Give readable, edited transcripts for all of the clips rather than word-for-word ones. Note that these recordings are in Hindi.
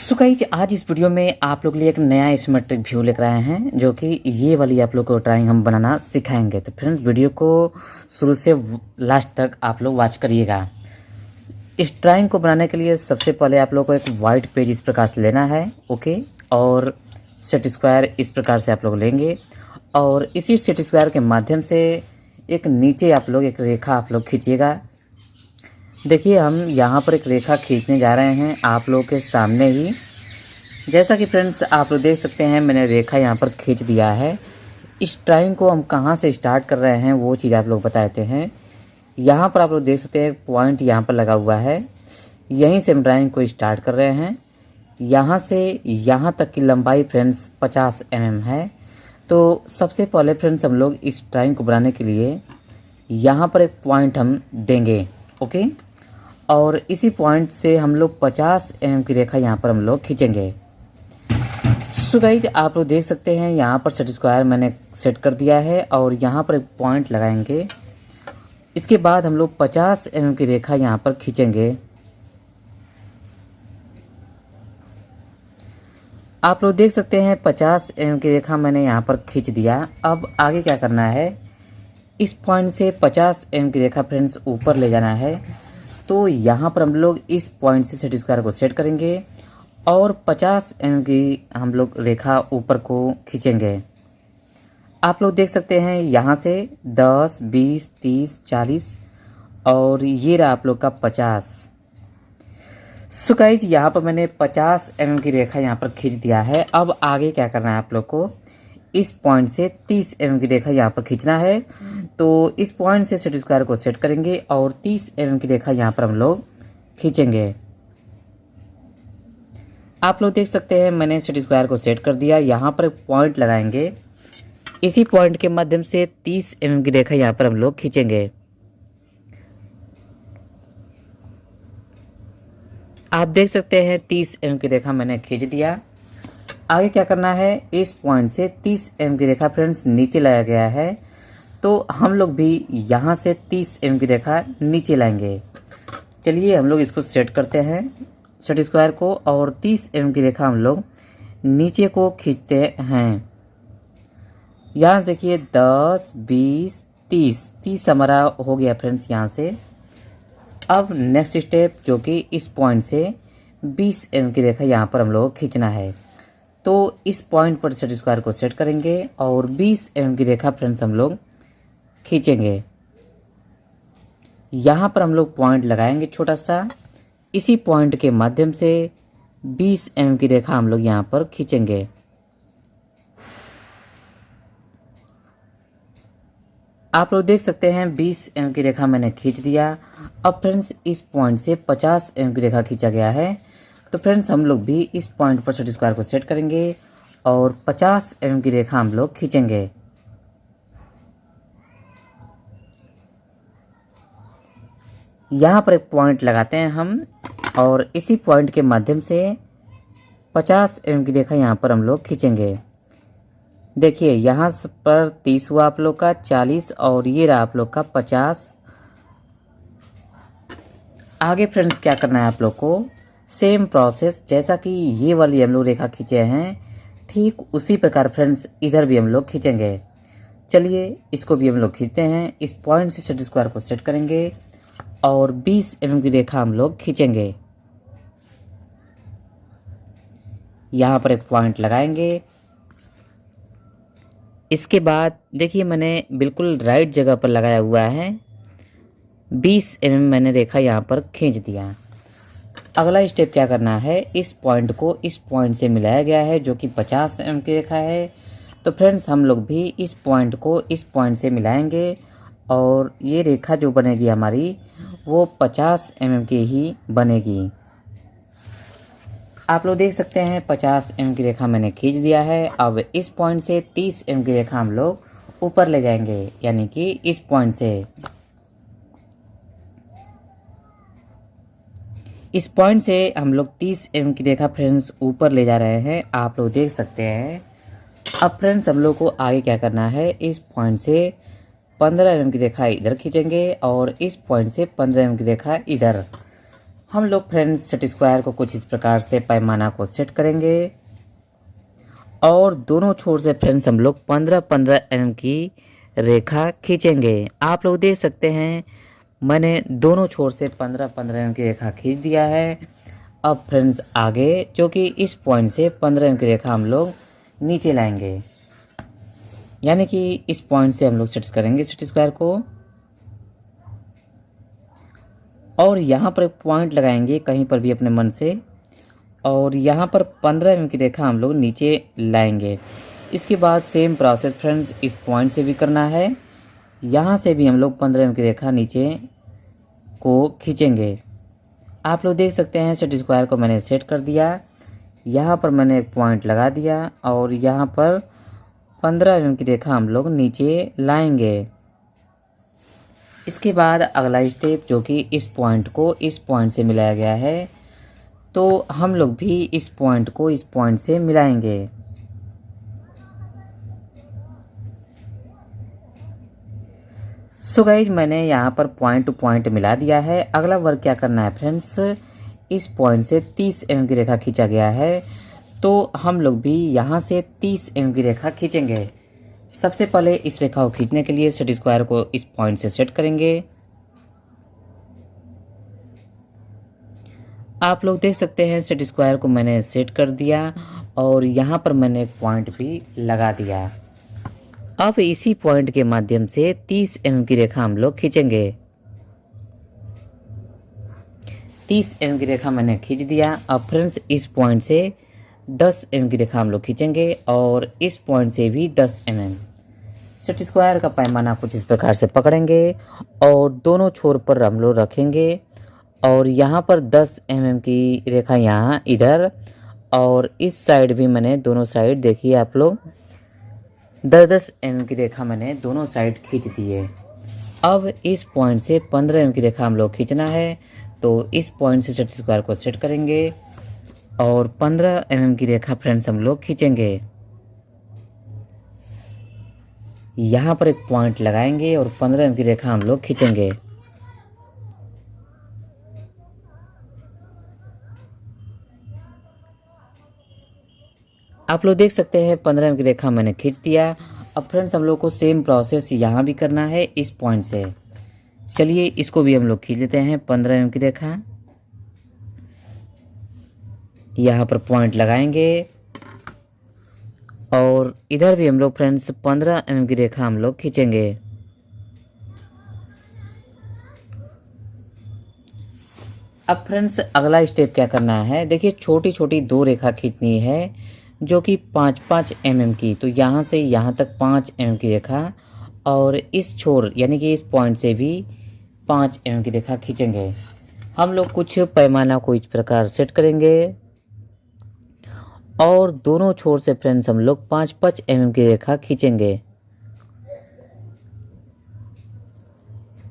सो गाइस आज इस वीडियो में आप लोग के लिए एक नया सिमेट्रिक व्यू लेकर आए हैं जो कि ये वाली आप लोग को ड्राइंग हम बनाना सिखाएंगे। तो फ्रेंड्स वीडियो को शुरू से लास्ट तक आप लोग वॉच करिएगा। इस ड्राइंग को बनाने के लिए सबसे पहले आप लोग को एक वाइट पेज इस प्रकार से लेना है, ओके। और सेट स्क्वायर इस प्रकार से आप लोग लेंगे और इसी सेट स्क्वायर के माध्यम से एक नीचे आप लोग एक रेखा आप लोग खींचिएगा। देखिए हम यहाँ पर एक रेखा खींचने जा रहे हैं आप लोगों के सामने ही। जैसा कि फ्रेंड्स आप लोग देख सकते हैं मैंने रेखा यहाँ पर खींच दिया है। इस ड्राइंग को हम कहाँ से स्टार्ट कर रहे हैं वो चीज़ आप लोग बताते हैं। यहाँ पर आप लोग देख सकते हैं पॉइंट यहाँ पर लगा हुआ है, यहीं से हम ड्राइंग को स्टार्ट कर रहे हैं। यहाँ से यहाँ तक की लंबाई फ्रेंड्स 50 mm है। तो सबसे पहले फ्रेंड्स हम लोग इस ड्राइंग को बनाने के लिए यहाँ पर एक पॉइंट हम देंगे, ओके। और इसी पॉइंट से हम लोग 50 mm की रेखा यहाँ पर हम लोग खींचेंगे। सो गाइज आप लोग देख सकते हैं यहाँ पर सेट स्क्वायर मैंने सेट कर दिया है और यहाँ पर एक पॉइंट लगाएंगे। इसके बाद हम लोग 50 mm की रेखा यहाँ पर खींचेंगे। आप लोग देख सकते हैं 50 mm की रेखा मैंने यहाँ पर खींच दिया। अब आगे क्या करना है, इस पॉइंट से 50 mm की रेखा फ्रेंड्स ऊपर ले जाना है। तो यहाँ पर हम लोग इस पॉइंट से सेट स्क्वायर को सेट करेंगे और 50 mm की हम लोग रेखा ऊपर को खींचेंगे। आप लोग देख सकते हैं यहाँ से 10, 20, 30, 40 और ये रहा आप लोग का 50। सो गाइस यहाँ पर मैंने 50 mm की रेखा यहाँ पर खींच दिया है। अब आगे क्या करना है आप लोग को, इस पॉइंट से 30 mm की रेखा यहाँ पर खींचना है। तो इस पॉइंट से सेट स्क्वायर को सेट करेंगे और 30 mm की रेखा यहाँ पर हम लोग खींचेंगे। आप लोग देख सकते हैं मैंने सेट स्क्वायर को सेट कर दिया। यहाँ पर एक पॉइंट लगाएंगे, इसी पॉइंट के माध्यम से 30 mm की रेखा यहाँ पर हम लोग खींचेंगे। आप देख सकते हैं 30 mm की रेखा मैंने खींच दिया। आगे क्या करना है, इस पॉइंट से 30 mm की रेखा फ्रेंड्स नीचे लाया गया है। तो हम लोग भी यहाँ से 30 mm की रेखा नीचे लाएंगे। चलिए हम लोग इसको सेट करते हैं सेट स्क्वायर को और 30 mm की रेखा हम लोग नीचे को खींचते हैं। यहाँ देखिए 10, 20, 30 हमारा हो गया फ्रेंड्स यहाँ से। अब नेक्स्ट स्टेप जो कि इस पॉइंट से 20 mm की रेखा यहाँ पर हम लोग खींचना है। तो इस पॉइंट पर सेट स्क्वायर को सेट करेंगे और 20 mm की रेखा फ्रेंड्स हम लोग खींचेंगे। यहाँ पर हम लोग पॉइंट लगाएंगे छोटा सा, इसी पॉइंट के माध्यम से 20 mm की रेखा हम लोग यहाँ पर खींचेंगे। आप लोग देख सकते हैं 20 mm की रेखा मैंने खींच दिया। अब फ्रेंड्स इस पॉइंट से 50 mm की रेखा खींचा गया है। तो फ्रेंड्स हम लोग भी इस पॉइंट पर सेट स्क्वायर को सेट करेंगे और 50 mm की रेखा हम लोग खींचेंगे। यहाँ पर एक पॉइंट लगाते हैं हम और इसी पॉइंट के माध्यम से 50 mm की रेखा यहाँ पर हम लोग खींचेंगे। देखिए यहाँ पर 30 हुआ आप लोग का, 40 और ये रहा आप लोग का 50। आगे फ्रेंड्स क्या करना है आप लोग को, सेम प्रोसेस जैसा कि ये वाली हम लोग रेखा खींचे हैं ठीक उसी प्रकार फ्रेंड्स इधर भी हम लोग खींचेंगे। चलिए इसको भी हम लोग खींचते हैं। इस पॉइंट से सेट स्क्वायर को सेट करेंगे और 20 mm की रेखा हम लोग खींचेंगे। यहाँ पर एक पॉइंट लगाएंगे। इसके बाद देखिए मैंने बिल्कुल राइट जगह पर लगाया हुआ है, 20 mm मैंने रेखा यहाँ पर खींच दिया। अगला स्टेप क्या करना है, इस पॉइंट को इस पॉइंट से मिलाया गया है जो कि 50 mm की रेखा है। तो फ्रेंड्स हम लोग भी इस पॉइंट को इस पॉइंट से मिलाएंगे और ये रेखा जो बनेगी हमारी वो 50 mm की ही बनेगी। आप लोग देख सकते हैं 50 mm की रेखा मैंने खींच दिया है। अब इस पॉइंट से 30 mm की रेखा हम लोग ऊपर ले जाएंगे, यानी कि इस पॉइंट से हम लोग 30 mm की रेखा फ्रेंड्स ऊपर ले जा रहे हैं, आप लोग देख सकते हैं। अब फ्रेंड्स हम लोग को आगे क्या करना है, इस पॉइंट से 15 mm की रेखा इधर खींचेंगे और इस पॉइंट से 15 mm की रेखा इधर। हम लोग फ्रेंड्स सेट स्क्वायर को कुछ इस प्रकार से पैमाना को सेट करेंगे और दोनों छोर से फ्रेंड्स हम लोग 15-15 mm की रेखा खींचेंगे। आप लोग देख सकते हैं मैंने दोनों छोर से 15-15 mm की रेखा खींच दिया है। अब फ्रेंड्स आगे जो कि इस पॉइंट से 15 mm की रेखा हम लोग नीचे लाएंगे, यानी कि इस पॉइंट से हम लोग सेट करेंगे सेट स्क्वायर को और यहाँ पर एक पॉइंट लगाएंगे कहीं पर भी अपने मन से और यहाँ पर 15 mm की रेखा हम लोग नीचे लाएंगे। इसके बाद सेम प्रोसेस फ्रेंड्स इस पॉइंट से भी करना है। यहाँ से भी हम लोग 15 mm की रेखा नीचे को खींचेंगे। आप लोग देख सकते हैं सेट स्क्वायर को मैंने सेट कर दिया। यहाँ पर मैंने एक पॉइंट लगा दिया और यहाँ पर 15 mm की रेखा हम लोग नीचे लाएंगे। इसके बाद अगला स्टेप जो कि इस पॉइंट को इस पॉइंट से मिलाया गया है, तो हम लोग भी इस पॉइंट को इस पॉइंट से मिलाएंगे। सो गाइज मैंने यहाँ पर पॉइंट टू पॉइंट मिला दिया है। अगला वर्क क्या करना है फ्रेंड्स, इस पॉइंट से 30 mm की रेखा खींचा गया है, तो हम लोग भी यहाँ से 30 mm की रेखा खींचेंगे। सबसे पहले इस रेखा को खींचने के लिए सेट स्क्वायर को इस पॉइंट से सेट करेंगे। आप लोग देख सकते हैं सेट स्क्वायर को मैंने सेट कर दिया और यहाँ पर मैंने एक पॉइंट भी लगा दिया। अब इसी पॉइंट के माध्यम से 30 mm की रेखा हम लोग खींचेंगे। 30 mm की रेखा मैंने खींच दिया। अब फ्रेंड्स इस पॉइंट से 10 mm की रेखा हम लोग खींचेंगे और इस पॉइंट से भी 10 mm। सेट स्क्वायर का पैमाना कुछ इस प्रकार से पकड़ेंगे और दोनों छोर पर हम लोग रखेंगे और यहाँ पर 10 mm की रेखा यहाँ इधर और इस साइड भी मैंने दोनों साइड देखिए आप लोग 10-10 mm की रेखा मैंने दोनों साइड खींच दी है। अब इस पॉइंट से 15 mm की रेखा हम लोग खींचना है, तो इस पॉइंट से सेट स्क्वायर को सेट करेंगे और 15 mm की रेखा फ्रेंड्स हम लोग खींचेंगे। यहाँ पर एक पॉइंट लगाएंगे और 15 mm की रेखा हम लोग खींचेंगे। आप लोग देख सकते हैं 15 mm की रेखा मैंने खींच दिया। अब फ्रेंड्स हम लोग को सेम प्रोसेस यहाँ भी करना है इस पॉइंट से। चलिए इसको भी हम लोग खींच लेते हैं 15 mm की रेखा। यहाँ पर पॉइंट लगाएंगे और इधर भी हम लोग फ्रेंड्स 15 mm की रेखा हम लोग खींचेंगे। अब फ्रेंड्स अगला स्टेप क्या करना है, देखिए छोटी छोटी दो रेखा खींचनी है जो कि 5-5 mm की। तो यहाँ से यहाँ तक 5 mm की रेखा और इस छोर यानी कि इस पॉइंट से भी 5 mm की रेखा खींचेंगे। हम लोग कुछ पैमाना को इस प्रकार सेट करेंगे और दोनों छोर से फ्रेंड्स हम लोग 5-5 mm की रेखा खींचेंगे।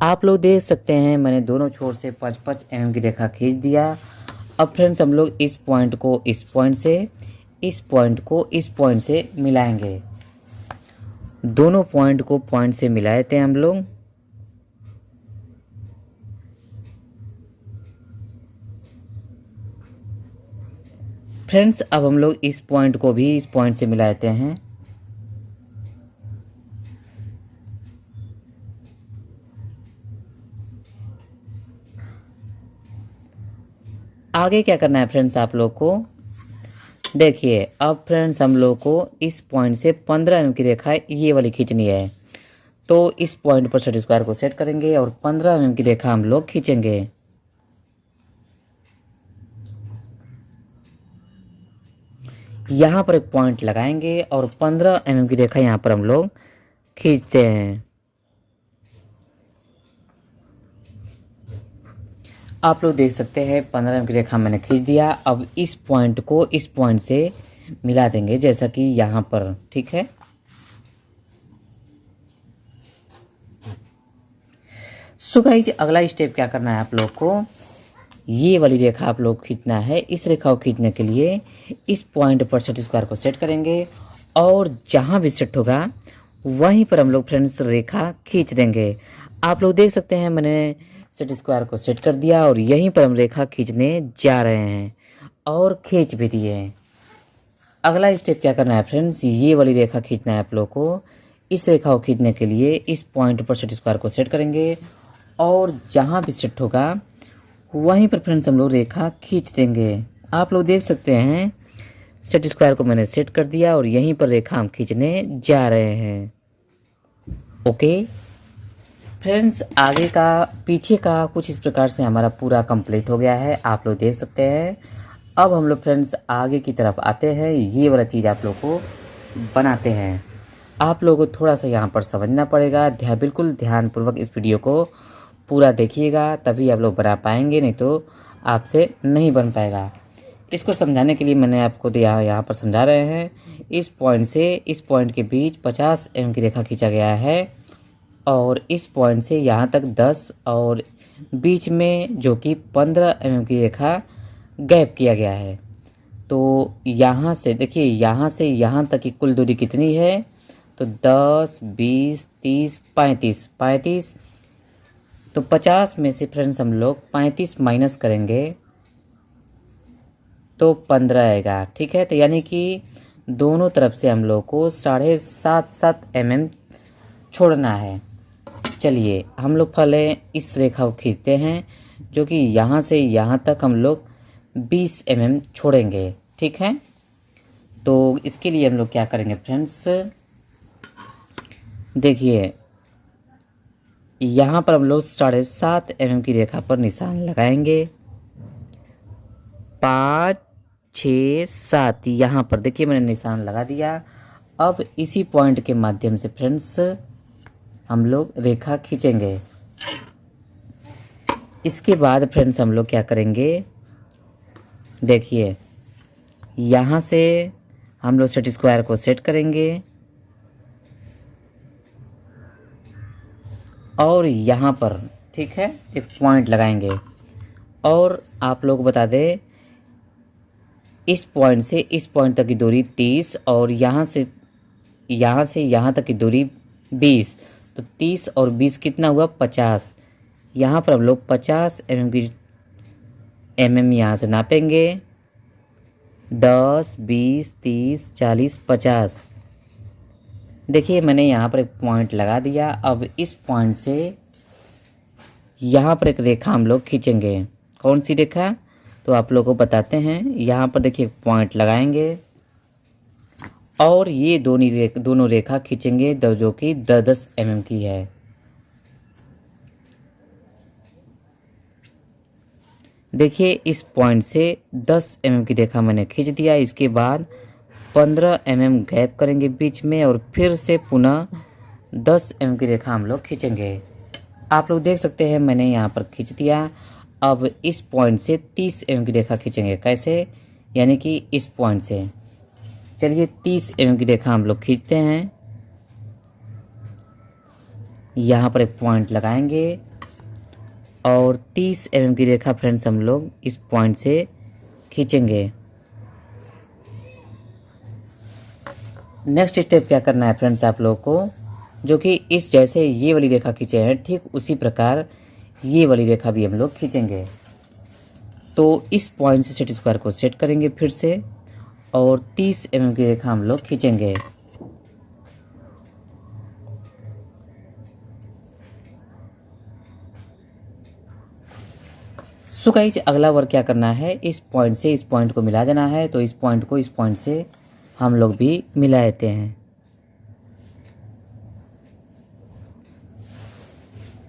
आप लोग देख सकते हैं मैंने दोनों छोर से 5-5 mm की रेखा खींच दिया। अब फ्रेंड्स हम लोग इस पॉइंट को इस पॉइंट से, इस पॉइंट को इस पॉइंट से मिलाएंगे। दोनों पॉइंट को पॉइंट से मिलाए थे हम लोग। फ्रेंड्स अब हम लोग इस पॉइंट को भी इस पॉइंट से मिलाते हैं। आगे क्या करना है फ्रेंड्स आप लोग को, देखिए अब फ्रेंड्स हम लोग को इस पॉइंट से 15 mm की रेखा ये वाली खींचनी है, तो इस पॉइंट पर सेट स्क्वायर को सेट करेंगे और 15 mm की रेखा हम लोग खींचेंगे। यहाँ पर एक पॉइंट लगाएंगे और 15 mm की रेखा यहाँ पर हम लोग खींचते हैं। आप लोग देख सकते हैं 15 mm की रेखा मैंने खींच दिया। अब इस पॉइंट को इस पॉइंट से मिला देंगे जैसा कि यहाँ पर, ठीक है। सो गाइस अगला स्टेप क्या करना है आप लोग को, ये वाली रेखा आप लोग खींचना है। इस रेखा को खींचने के लिए इस पॉइंट पर सेट स्क्वायर को सेट करेंगे और जहाँ भी सेट होगा वहीं पर हम लोग फ्रेंड्स रेखा खींच देंगे। आप लोग देख सकते हैं मैंने सेट स्क्वायर को सेट कर दिया और यहीं पर हम रेखा खींचने जा रहे हैं और खींच भी दिए हैं। अगला स्टेप क्या करना है फ्रेंड्स, ये वाली रेखा खींचना है आप लोग को। इस रेखा को खींचने के लिए इस पॉइंट पर सेट स्क्वायर को सेट करेंगे और जहाँ भी सेट होगा वहीं पर फ्रेंड्स हम लोग रेखा खींच देंगे। आप लोग देख सकते हैं सेट स्क्वायर को मैंने सेट कर दिया और यहीं पर रेखा हम खींचने जा रहे हैं। ओके फ्रेंड्स, आगे का पीछे का कुछ इस प्रकार से हमारा पूरा कंप्लीट हो गया है, आप लोग देख सकते हैं। अब हम लोग फ्रेंड्स आगे की तरफ आते हैं, ये वाला चीज़ आप लोग को बनाते हैं। आप लोगों को थोड़ा सा यहाँ पर समझना पड़ेगा, बिल्कुल ध्यानपूर्वक इस वीडियो को पूरा देखिएगा, तभी आप लोग बना पाएंगे, नहीं तो आपसे नहीं बन पाएगा। इसको समझाने के लिए मैंने आपको यहाँ पर समझा रहे हैं। इस पॉइंट से इस पॉइंट के बीच 50 mm की रेखा खींचा गया है और इस पॉइंट से यहाँ तक 10 और बीच में जो कि 15 mm की रेखा गैप किया गया है। तो यहाँ से देखिए, यहाँ से यहाँ तक की कुल दूरी कितनी है, तो 10, 20, 30, 35। तो 50 में से फ्रेंड्स हम लोग 35 माइनस करेंगे तो 15 आएगा। ठीक है, तो यानी कि दोनों तरफ से हम लोग को 7.5 mm छोड़ना है। चलिए हम लोग पहले इस रेखा को खींचते हैं, जो कि यहाँ से यहाँ तक हम लोग 20 mm छोड़ेंगे। ठीक है, तो इसके लिए हम लोग क्या करेंगे फ्रेंड्स, देखिए यहाँ पर हम लोग 7.5 mm की रेखा पर निशान लगाएंगे। 5, 6, 7 यहाँ पर देखिए मैंने निशान लगा दिया। अब इसी पॉइंट के माध्यम से फ्रेंड्स हम लोग रेखा खींचेंगे। इसके बाद फ्रेंड्स हम लोग क्या करेंगे, देखिए यहाँ से हम लोग सेट स्क्वायर को सेट करेंगे और यहाँ पर ठीक है एक पॉइंट लगाएंगे। और आप लोग बता दें, इस पॉइंट से इस पॉइंट तक की दूरी 30 और यहाँ से यहाँ तक की दूरी 20, तो 30 और 20 कितना हुआ, 50। यहाँ पर हम लोग 50 mm यहाँ से नापेंगे। 10, 20, 30, 40, 50। देखिए मैंने यहाँ पर एक पॉइंट लगा दिया। अब इस पॉइंट से यहाँ पर एक रेखा हम लोग खींचेंगे। कौन सी रेखा, तो आप लोगों को बताते हैं। यहाँ पर देखिए पॉइंट लगाएंगे और ये दोनों रेखा खींचेंगे, जो कि 10 mm की है। देखिए इस पॉइंट से 10 mm की रेखा मैंने खींच दिया। इसके बाद 15 mm गैप करेंगे बीच में और फिर से पुनः 10 mm की रेखा हम लोग खींचेंगे। आप लोग देख सकते हैं मैंने यहाँ पर खींच दिया। अब इस पॉइंट से 30 mm की रेखा खींचेंगे। कैसे, यानी कि इस पॉइंट से चलिए 30 mm की रेखा हम लोग खींचते हैं। यहाँ पर एक पॉइंट लगाएंगे और 30 mm की रेखा फ्रेंड्स हम लोग इस पॉइंट से खींचेंगे। नेक्स्ट स्टेप क्या करना है फ्रेंड्स आप लोगों को, जो कि इस जैसे ये वाली रेखा खींचे हैं ठीक उसी प्रकार ये वाली रेखा भी हम लोग खींचेंगे। तो इस पॉइंट से सेट स्क्वायर को सेट करेंगे फिर से और 30 mm की रेखा हम लोग खींचेंगे। सो गाइस अगला वर्क क्या करना है, इस पॉइंट से इस पॉइंट को मिला देना है। तो इस पॉइंट को इस पॉइंट से हम लोग भी मिला देते हैं।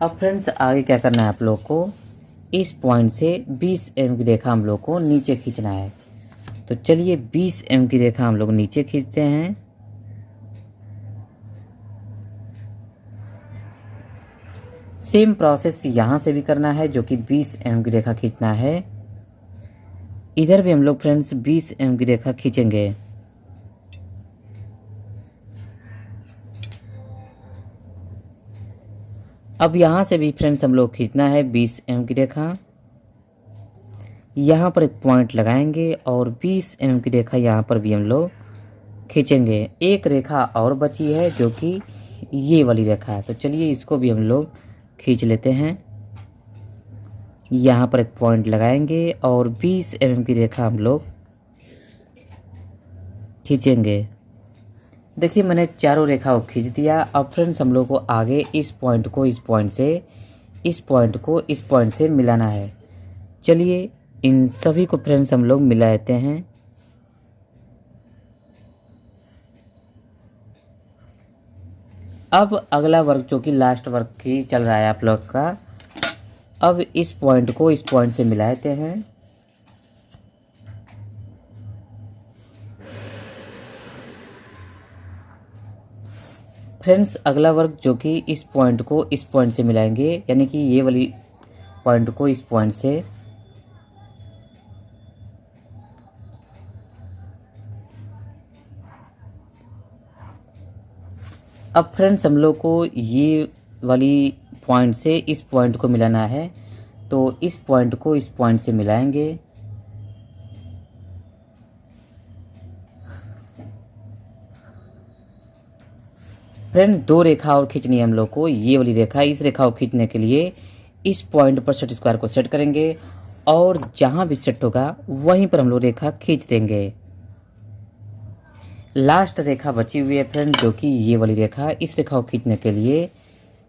अब फ्रेंड्स आगे क्या करना है आप लोग को, इस पॉइंट से 20 mm की रेखा हम लोग को नीचे खींचना है। तो चलिए 20 mm की रेखा हम लोग नीचे खींचते हैं। सेम प्रोसेस यहाँ से भी करना है, जो कि 20 mm की रेखा खींचना है। इधर भी हम लोग फ्रेंड्स 20 mm की रेखा खींचेंगे। अब यहाँ से भी फ्रेंड्स हम लोग खींचना है 20 mm की रेखा। यहाँ पर एक पॉइंट लगाएंगे और 20 mm की रेखा यहाँ पर भी हम लोग खींचेंगे। एक रेखा और बची है जो कि ये वाली रेखा है। तो चलिए इसको भी हम लोग खींच लेते हैं। यहाँ पर एक पॉइंट लगाएंगे और 20 mm की रेखा हम लोग खींचेंगे। देखिए मैंने चारों रेखा को खींच दिया। अब फ्रेंड्स हम लोग को आगे इस पॉइंट को इस पॉइंट से, इस पॉइंट को इस पॉइंट से मिलाना है। चलिए इन सभी को फ्रेंड्स हम लोग मिला लेते हैं। अब अगला वर्क जो कि लास्ट वर्क ही चल रहा है आप लोग का, अब इस पॉइंट को इस पॉइंट से मिला लेते हैं। फ्रेंड्स अगला वर्क जो कि इस पॉइंट को इस पॉइंट से मिलाएंगे, यानी कि ये वाली पॉइंट को इस पॉइंट से। अब फ्रेंड्स हम लोग को ये वाली पॉइंट से इस पॉइंट को मिलाना है, तो इस पॉइंट को इस पॉइंट से मिलाएंगे। फ्रेंड्स दो रेखा और खींचनी है हम लोग को, ये वाली रेखा। इस रेखा को खींचने के लिए इस पॉइंट पर सेट स्क्वायर को सेट करेंगे और जहां भी सेट होगा वहीं पर हम लोग रेखा खींच देंगे। लास्ट रेखा बची हुई है फ्रेंड जो कि ये वाली रेखा। इस रेखा को खींचने के लिए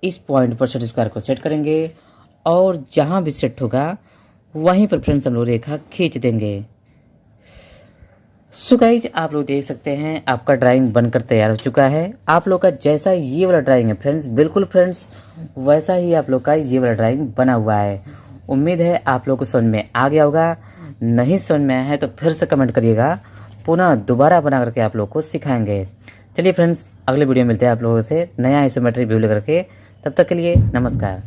इस पॉइंट पर सेट स्क्वायर को सेट करेंगे और जहां भी सेट होगा वहीं पर फ्रेंड्स हम लोग रेखा खींच देंगे। सो गाइज आप लोग देख सकते हैं आपका ड्राइंग बनकर तैयार हो चुका है। आप लोग का जैसा ये वाला ड्राइंग है फ्रेंड्स, बिल्कुल फ्रेंड्स वैसा ही आप लोग का ये वाला ड्राइंग बना हुआ है। उम्मीद है आप लोग को समझ में आ गया होगा। नहीं समझ में आया है तो फिर से कमेंट करिएगा, पुनः दोबारा बना करके आप लोग को सिखाएंगे। चलिए फ्रेंड्स अगले वीडियो में मिलते हैं आप लोगों से नया आइसोमेट्रिक व्यू लेकर के। तब तक के लिए नमस्कार।